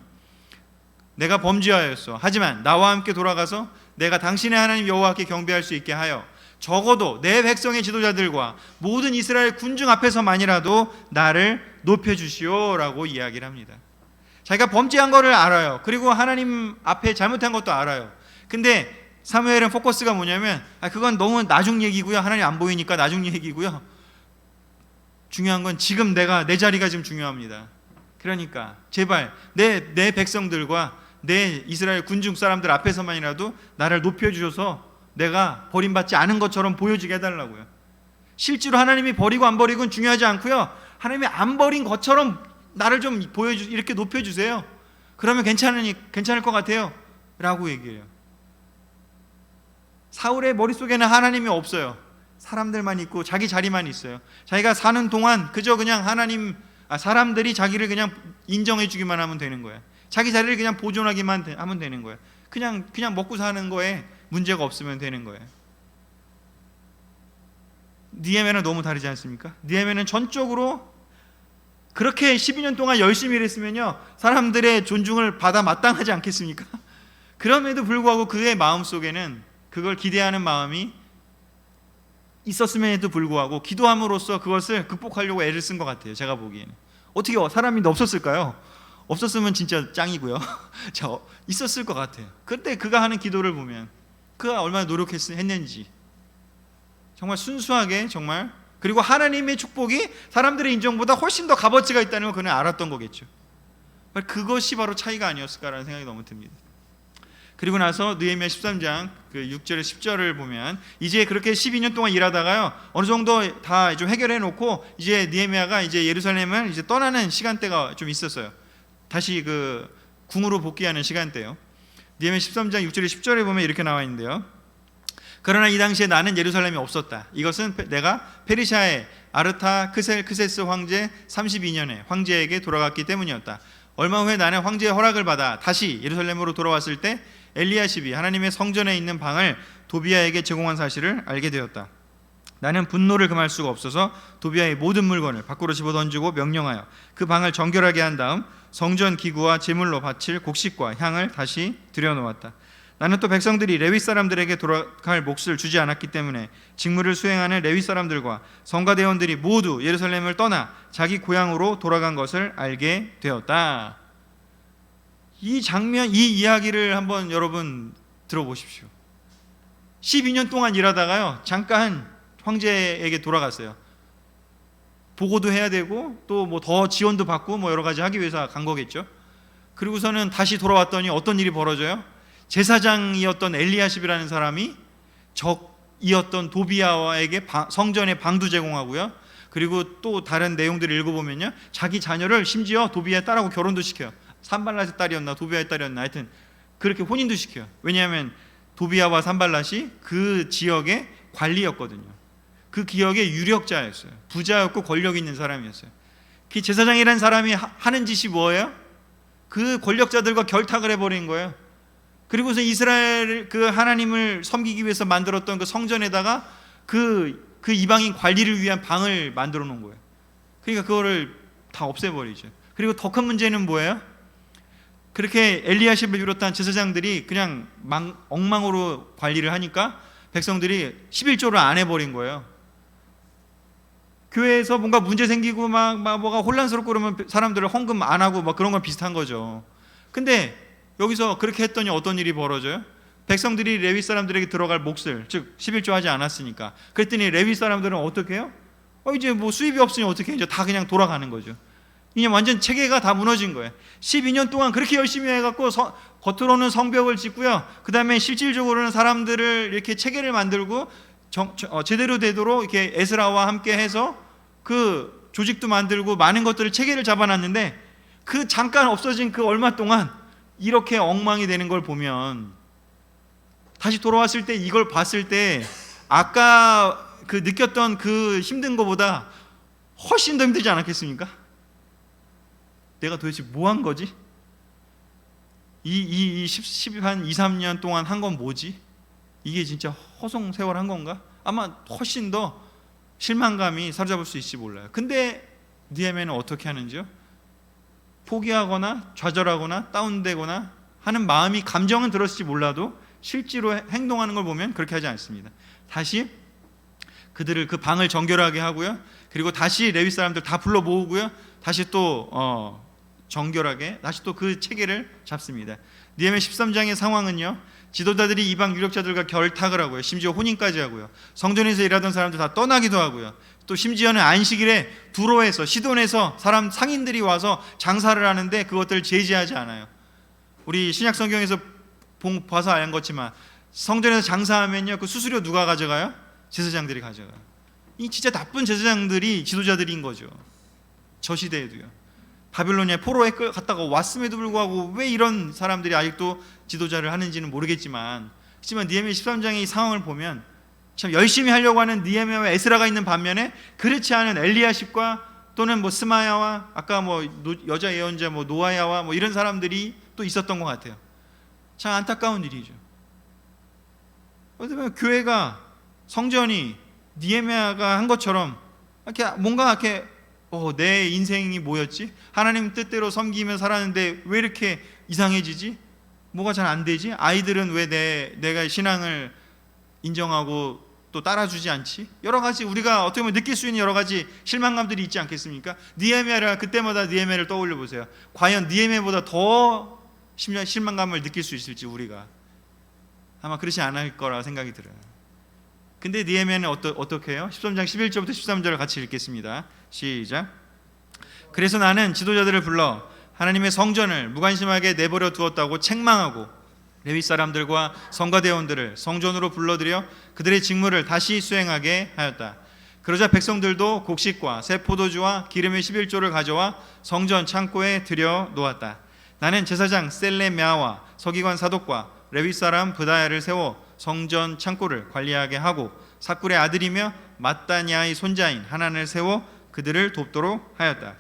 내가 범죄하였어. 하지만 나와 함께 돌아가서 내가 당신의 하나님 여호와께 경배할 수 있게 하여 적어도 내 백성의 지도자들과 모든 이스라엘 군중 앞에서만이라도 나를 높여주시오라고 이야기를 합니다. 자기가 범죄한 거를 알아요. 그리고 하나님 앞에 잘못한 것도 알아요. 근데 사무엘은 포커스가 뭐냐면, 그건 너무 나중 얘기고요, 하나님 안 보이니까 나중 얘기고요, 중요한 건 지금 내 자리가 지금 중요합니다. 그러니까 제발 내 백성들과 내 이스라엘 군중 사람들 앞에서만이라도 나를 높여주셔서 내가 버림받지 않은 것처럼 보여지게 해달라고요. 실제로 하나님이 버리고 안 버리고는 중요하지 않고요, 하나님이 안 버린 것처럼 나를 좀 이렇게 높여주세요. 그러면 괜찮을 것 같아요 라고 얘기해요. 사울의 머릿속에는 하나님이 없어요. 사람들만 있고 자기 자리만 있어요. 자기가 사는 동안 그저 그냥 사람들이 자기를 그냥 인정해 주기만 하면 되는 거예요. 자기 자리를 그냥 보존하기만 하면 되는 거예요. 그냥 먹고 사는 거에 문제가 없으면 되는 거예요. 느헤미야는 너무 다르지 않습니까? 느헤미야는 전적으로 그렇게 12년 동안 열심히 일했으면요, 사람들의 존중을 받아 마땅하지 않겠습니까? 그럼에도 불구하고 그의 마음속에는 그걸 기대하는 마음이 있었음에도 불구하고 기도함으로써 그것을 극복하려고 애를 쓴 것 같아요. 제가 보기에는. 어떻게 사람이 없었을까요? 없었으면 진짜 짱이고요. 자, 있었을 것 같아요. 그때 그가 하는 기도를 보면 그가 얼마나 노력했는지, 정말 순수하게, 정말, 그리고 하나님의 축복이 사람들의 인정보다 훨씬 더 값어치가 있다는 걸 그는 알았던 거겠죠. 그것이 바로 차이가 아니었을까라는 생각이 너무 듭니다. 그리고 나서 느헤미야 13장 그 6절에 10절을 보면 이제 그렇게 12년 동안 일하다가요, 어느 정도 다 좀 해결해 놓고 이제 느헤미야가 이제 예루살렘을 이제 떠나는 시간대가 좀 있었어요. 다시 그 궁으로 복귀하는 시간대요. 느헤미야 13장 6절에 10절에 보면 이렇게 나와 있는데요. 그러나 이 당시에 나는 예루살렘에 없었다. 이것은 내가 페르시아의 아르타크세스 황제 32년에 황제에게 돌아갔기 때문이었다. 얼마 후에 나는 황제의 허락을 받아 다시 예루살렘으로 돌아왔을 때 엘리야십이 하나님의 성전에 있는 방을 도비야에게 제공한 사실을 알게 되었다. 나는 분노를 금할 수가 없어서 도비야의 모든 물건을 밖으로 집어던지고 명령하여 그 방을 정결하게 한 다음 성전 기구와 제물로 바칠 곡식과 향을 다시 들여놓았다. 나는 또 백성들이 레위 사람들에게 돌아갈 몫을 주지 않았기 때문에 직무를 수행하는 레위 사람들과 성가대원들이 모두 예루살렘을 떠나 자기 고향으로 돌아간 것을 알게 되었다. 이 장면, 이 이야기를 한번 여러분 들어보십시오. 12년 동안 일하다가요, 잠깐 황제에게 돌아갔어요. 보고도 해야 되고 또 뭐 더 지원도 받고 뭐 여러 가지 하기 위해서 간 거겠죠. 그리고서는 다시 돌아왔더니 어떤 일이 벌어져요? 제사장이었던 엘리야십이라는 사람이 적이었던 도비야에게 성전의 방도 제공하고요. 그리고 또 다른 내용들을 읽어보면요, 자기 자녀를 심지어 도비야 딸하고 결혼도 시켜요. 산발랏의 딸이었나 도비야의 딸이었나, 하여튼 그렇게 혼인도 시켜요. 왜냐하면 도비야와 산발랏이 그 지역의 관리였거든요. 그 기억의 유력자였어요. 부자였고 권력 있는 사람이었어요. 그 제사장이라는 사람이 하는 짓이 뭐예요? 그 권력자들과 결탁을 해버린 거예요. 그리고서 이스라엘 그 하나님을 섬기기 위해서 만들었던 그 성전에다가 그 이방인 관리를 위한 방을 만들어 놓은 거예요. 그러니까 그거를 다 없애버리죠. 그리고 더 큰 문제는 뭐예요? 그렇게 엘리야십을 비롯한 제사장들이 그냥 엉망으로 관리를 하니까 백성들이 11조를 안 해버린 거예요. 교회에서 뭔가 문제 생기고 막 뭐가 혼란스럽고 그러면 사람들을 헌금 안 하고 막 그런 건 비슷한 거죠. 근데 여기서 그렇게 했더니 어떤 일이 벌어져요? 백성들이 레위 사람들에게 들어갈 몫을, 즉 11조 하지 않았으니까. 그랬더니 레위 사람들은 어떻게 해요? 이제 뭐 수입이 없으니 어떻게 이제 다 그냥 돌아가는 거죠. 그냥 완전 체계가 다 무너진 거예요. 12년 동안 그렇게 열심히 해갖고 겉으로는 성벽을 짓고요, 그 다음에 실질적으로는 사람들을 이렇게 체계를 만들고 제대로 되도록 이렇게 에스라와 함께 해서 그 조직도 만들고 많은 것들을 체계를 잡아놨는데 그 잠깐 없어진 그 얼마 동안 이렇게 엉망이 되는 걸 보면, 다시 돌아왔을 때 이걸 봤을 때 아까 그 느꼈던 그 힘든 것보다 훨씬 더 힘들지 않았겠습니까? 내가 도대체 뭐 한 거지? 한 2, 3년 동안 한 건 뭐지? 이게 진짜 허송 세월 한 건가? 아마 훨씬 더 실망감이 사로잡을 수 있을지 몰라요. 근데 느헤미야는 어떻게 하는지요? 포기하거나 좌절하거나 다운되거나 하는 마음이, 감정은 들었을지 몰라도 실제로 행동하는 걸 보면 그렇게 하지 않습니다. 다시 그들을 그 방을 정결하게 하고요, 그리고 다시 레위 사람들 다 불러 모으고요, 다시 또 정결하게 다시 또 그 체계를 잡습니다. 느헤미야 13장의 상황은요, 지도자들이 이방 유력자들과 결탁을 하고요, 심지어 혼인까지 하고요, 성전에서 일하던 사람들 다 떠나기도 하고요, 또 심지어는 안식일에 두로에서 시돈에서 사람 상인들이 와서 장사를 하는데 그것들을 제지하지 않아요. 우리 신약 성경에서 봐서 알 것지만 성전에서 장사하면요, 그 수수료 누가 가져가요? 제사장들이 가져가요. 이 진짜 나쁜 제사장들이 지도자들인 거죠. 저 시대에도요. 바빌로니아 포로에 갔다가 왔음에도 불구하고 왜 이런 사람들이 아직도 지도자를 하는지는 모르겠지만, 하지만 느헤미야 13장의 이 상황을 보면 참 열심히 하려고 하는 느헤미야와 에스라가 있는 반면에 그렇지 않은 엘리야십과 또는 뭐 스마야와 아까 뭐 여자 예언자 뭐 노아야와 뭐 이런 사람들이 또 있었던 것 같아요. 참 안타까운 일이죠. 어떻게 보면 교회가, 성전이 느헤미야가 한 것처럼 이렇게 뭔가 이렇게 내 인생이 뭐였지? 하나님 뜻대로 섬기며 살았는데 왜 이렇게 이상해지지? 뭐가 잘 안 되지? 아이들은 왜 내가 신앙을 인정하고 또 따라주지 않지? 여러 가지 우리가 어떻게 보면 느낄 수 있는 여러 가지 실망감들이 있지 않겠습니까? 느헤미야를 그때마다 느헤미야를 떠올려 보세요. 과연 느헤미야보다 더 실망감을 느낄 수 있을지 우리가 아마 그렇지 않을 거라 생각이 들어요. 근데 느헤미야는 어떻게 해요? 13장 11절부터 13절을 같이 읽겠습니다. 시작. 그래서 나는 지도자들을 불러 하나님의 성전을 무관심하게 내버려 두었다고 책망하고 레위 사람들과 성가대원들을 성전으로 불러들여 그들의 직무를 다시 수행하게 하였다. 그러자 백성들도 곡식과 새 포도주와 기름의 11조를 가져와 성전 창고에 들여 놓았다. 나는 제사장 셀레미야와 서기관 사독과 레위 사람 브다야를 세워 성전 창고를 관리하게 하고 사꿀의 아들이며 마따냐의 손자인 하난을 세워 그들을 돕도록 하였다.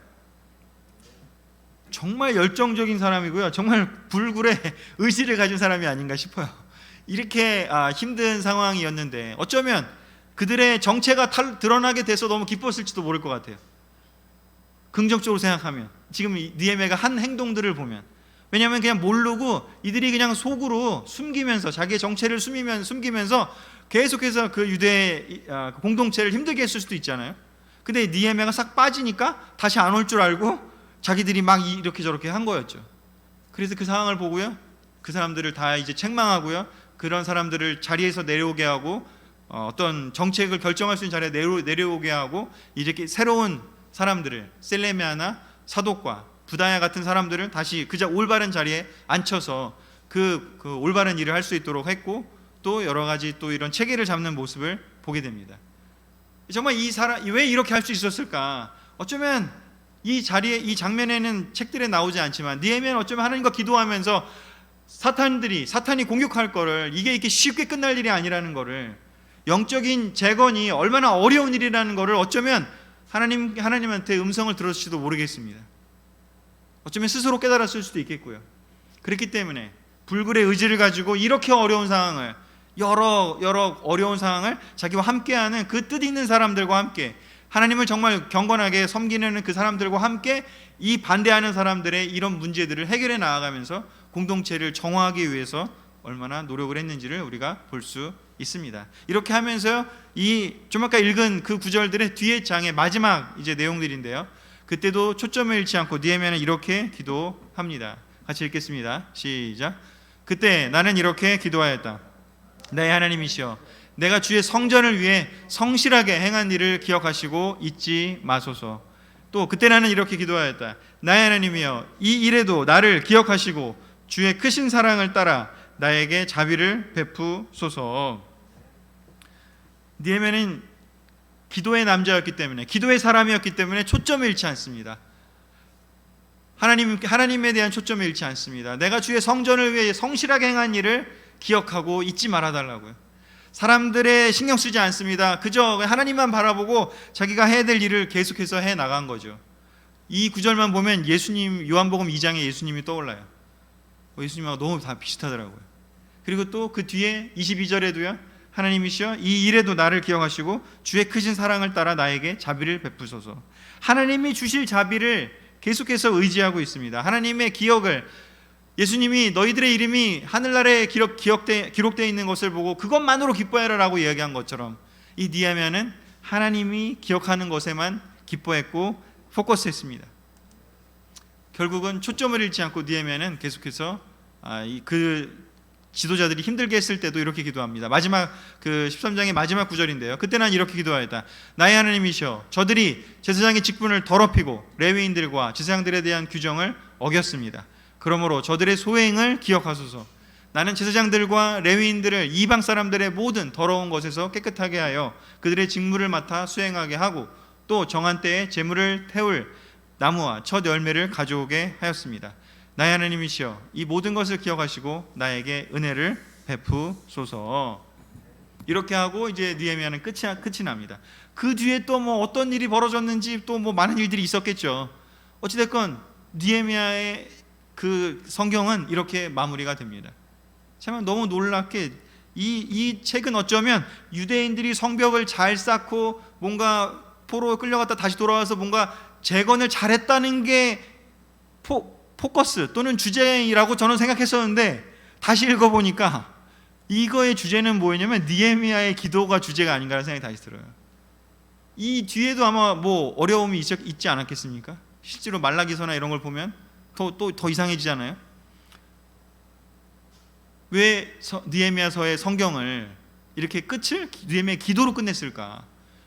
정말 열정적인 사람이고요. 정말 불굴의 의지를 가진 사람이 아닌가 싶어요. 이렇게 힘든 상황이었는데 어쩌면 그들의 정체가 드러나게 돼서 너무 기뻤을지도 모를 것 같아요. 긍정적으로 생각하면 지금 느헤미야가 한 행동들을 보면, 왜냐하면 그냥 모르고 이들이 그냥 속으로 숨기면서 자기의 정체를 숨기면서 계속해서 그 유대 공동체를 힘들게 했을 수도 있잖아요. 근데 느헤미야가 싹 빠지니까 다시 안 올 줄 알고 자기들이 막 이렇게 저렇게 한 거였죠. 그래서 그 상황을 보고요, 그 사람들을 다 이제 책망하고요, 그런 사람들을 자리에서 내려오게 하고 어떤 정책을 결정할 수 있는 자리에 내려오게 하고 이렇게 새로운 사람들을 셀레미야나 사독과 부다야 같은 사람들을 다시 그 올바른 자리에 앉혀서 그 올바른 일을 할 수 있도록 했고, 또 여러 가지 또 이런 체계를 잡는 모습을 보게 됩니다. 정말 이 사람 왜 이렇게 할 수 있었을까? 어쩌면 이 자리에, 이 장면에는 책들에 나오지 않지만 느헤미야는 어쩌면 하나님과 기도하면서 사탄이 공격할 거를, 이게 이렇게 쉽게 끝날 일이 아니라는 거를, 영적인 재건이 얼마나 어려운 일이라는 거를 어쩌면 하나님한테 음성을 들었을지도 모르겠습니다. 어쩌면 스스로 깨달았을 수도 있겠고요. 그렇기 때문에 불굴의 의지를 가지고 이렇게 어려운 상황을, 여러 어려운 상황을 자기와 함께하는 그 뜻 있는 사람들과 함께, 하나님을 정말 경건하게 섬기는 그 사람들과 함께 이 반대하는 사람들의 이런 문제들을 해결해 나아가면서 공동체를 정화하기 위해서 얼마나 노력을 했는지를 우리가 볼 수 있습니다. 이렇게 하면서요, 좀 아까 읽은 그 구절들의 뒤에 장의 마지막 이제 내용들인데요, 그때도 초점을 잃지 않고 느헤미야는 이렇게 기도합니다. 같이 읽겠습니다. 시작. 그때 나는 이렇게 기도하였다. 나의 하나님이시여, 내가 주의 성전을 위해 성실하게 행한 일을 기억하시고 잊지 마소서. 또 그때 나는 이렇게 기도하였다. 나의 하나님이여, 이 일에도 나를 기억하시고 주의 크신 사랑을 따라 나에게 자비를 베푸소서. 느헤미야는 기도의 남자였기 때문에, 기도의 사람이었기 때문에 초점을 잃지 않습니다. 하나님에 대한 초점을 잃지 않습니다. 내가 주의 성전을 위해 성실하게 행한 일을 기억하고 잊지 말아달라고요. 사람들의 신경 쓰지 않습니다. 그저 하나님만 바라보고 자기가 해야 될 일을 계속해서 해 나간 거죠. 이 구절만 보면 요한복음 2장에 예수님이 떠올라요. 예수님하고 너무 다 비슷하더라고요. 그리고 또 그 뒤에 22절에도요, 하나님이시여, 이 일에도 나를 기억하시고 주의 크신 사랑을 따라 나에게 자비를 베푸소서. 하나님이 주실 자비를 계속해서 의지하고 있습니다. 하나님의 기억을, 예수님이 너희들의 이름이 하늘나라에 기록되어 있는 것을 보고 그것만으로 기뻐해라라고 이야기한 것처럼, 이 느헤미야는 하나님이 기억하는 것에만 기뻐했고 포커스했습니다. 결국은 초점을 잃지 않고 느헤미야는 계속해서 그 지도자들이 힘들게 했을 때도 이렇게 기도합니다. 마지막 그 13장의 마지막 구절인데요, 그때 난 이렇게 기도하였다. 나의 하나님이시여, 저들이 제사장의 직분을 더럽히고 레위인들과 제사장들에 대한 규정을 어겼습니다. 그러므로 저들의 소행을 기억하소서. 나는 제사장들과 레위인들을 이방 사람들의 모든 더러운 것에서 깨끗하게 하여 그들의 직무를 맡아 수행하게 하고, 또 정한 때에 제물을 태울 나무와 첫 열매를 가져오게 하였습니다. 나의 하나님이시여, 이 모든 것을 기억하시고 나에게 은혜를 베푸소서. 이렇게 하고 이제 느헤미야는 끝이 납니다. 그 뒤에 또 뭐 어떤 일이 벌어졌는지 또 뭐 많은 일들이 있었겠죠. 어찌됐건 느헤미야의 그 성경은 이렇게 마무리가 됩니다. 참 너무 놀랍게 이 책은 어쩌면 유대인들이 성벽을 잘 쌓고 뭔가 포로에 끌려갔다 다시 돌아와서 뭔가 재건을 잘했다는 게 포커스 또는 주제라고 저는 생각했었는데 다시 읽어보니까 이거의 주제는 뭐였냐면 느헤미야의 기도가 주제가 아닌가라는 생각이 다시 들어요. 이 뒤에도 아마 뭐 어려움이 있지 않았겠습니까? 실제로 말라기서나 이런 걸 보면 더 이상해지잖아요. 왜 느헤미야서의 성경을 이렇게 끝을 느헤미야의 기도로 끝냈을까?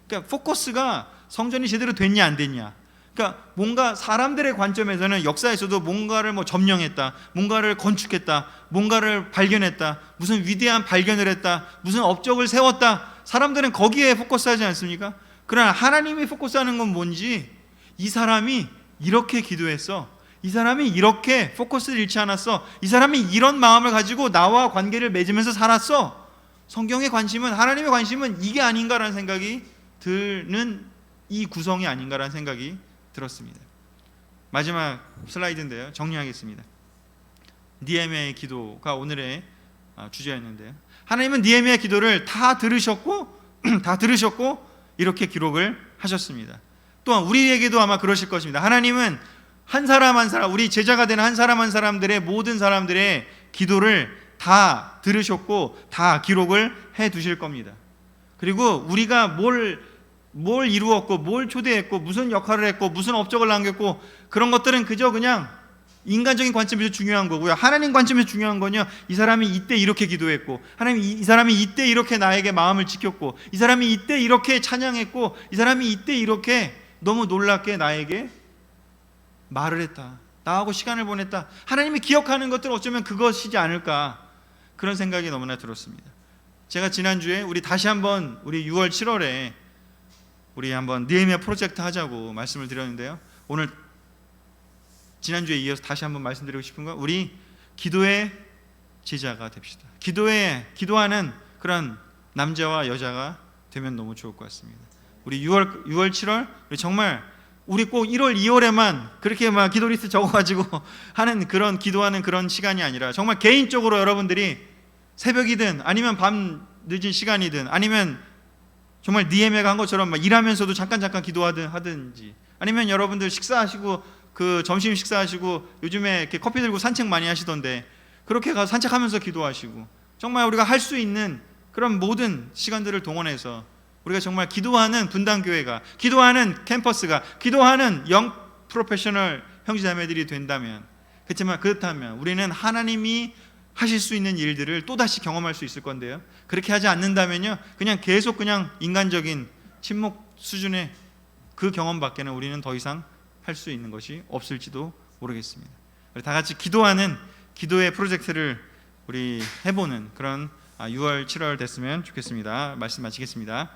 그러니까 포커스가 성전이 제대로 됐냐 안 됐냐. 그러니까 뭔가 사람들의 관점에서는 역사에서도 뭔가를 뭐 점령했다, 뭔가를 건축했다, 뭔가를 발견했다, 무슨 위대한 발견을 했다, 무슨 업적을 세웠다. 사람들은 거기에 포커스하지 않습니까? 그러나 하나님이 포커스하는 건 뭔지, 이 사람이 이렇게 기도했어, 이 사람이 이렇게 포커스를 잃지 않았어, 이 사람이 이런 마음을 가지고 나와 관계를 맺으면서 살았어. 성경의 관심은, 하나님의 관심은 이게 아닌가라는 생각이 드는 이 구성이 아닌가라는 생각이 들었습니다. 마지막 슬라이드인데요, 정리하겠습니다. 느헤미야의 기도가 오늘의 주제였는데요, 하나님은 느헤미야의 기도를 다 들으셨고 이렇게 기록을 하셨습니다. 또한 우리에게도 아마 그러실 것입니다. 하나님은 한 사람 한 사람, 우리 제자가 되는 한 사람 한 사람들의 모든 사람들의 기도를 다 들으셨고 다 기록을 해 두실 겁니다. 그리고 우리가 뭘 이루었고, 뭘 초대했고, 무슨 역할을 했고, 무슨 업적을 남겼고, 그런 것들은 그저 그냥 인간적인 관점에서 중요한 거고요. 하나님 관점에서 중요한 건요, 이 사람이 이때 이렇게 기도했고, 하나님 이 사람이 이때 이렇게 나에게 마음을 지켰고, 이 사람이 이때 이렇게 찬양했고, 이 사람이 이때 이렇게 너무 놀랍게 나에게 말을 했다, 나하고 시간을 보냈다. 하나님이 기억하는 것들은 어쩌면 그것이지 않을까, 그런 생각이 너무나 들었습니다. 제가 지난주에 우리 다시 한번 우리 6월 7월에 우리 한번 느헤미야 프로젝트 하자고 말씀을 드렸는데요, 오늘 지난주에 이어서 다시 한번 말씀드리고 싶은 건, 우리 기도의 제자가 됩시다. 기도하는 그런 남자와 여자가 되면 너무 좋을 것 같습니다. 우리 6월 7월 우리 정말 우리 꼭 1월 2월에만 그렇게 막 기도 리스트 적어가지고 하는 그런 기도하는 그런 시간이 아니라, 정말 개인적으로 여러분들이 새벽이든 아니면 밤 늦은 시간이든 아니면 정말 느헤미야가 한 것처럼 막 일하면서도 잠깐 기도하든지, 아니면 여러분들 식사하시고 그 점심 식사하시고 요즘에 이렇게 커피 들고 산책 많이 하시던데 그렇게 가서 산책하면서 기도하시고, 정말 우리가 할 수 있는 그런 모든 시간들을 동원해서 우리가 정말 기도하는 분당교회가, 기도하는 캠퍼스가, 기도하는 영 프로페셔널 형제자매들이 된다면, 그렇다면 우리는 하나님이 하실 수 있는 일들을 또다시 경험할 수 있을 건데요, 그렇게 하지 않는다면요, 그냥 계속 그냥 인간적인 침묵 수준의 그 경험밖에는 우리는 더 이상 할 수 있는 것이 없을지도 모르겠습니다. 우리 다 같이 기도하는 기도의 프로젝트를 우리 해보는 그런 6월 7월 됐으면 좋겠습니다. 말씀 마치겠습니다.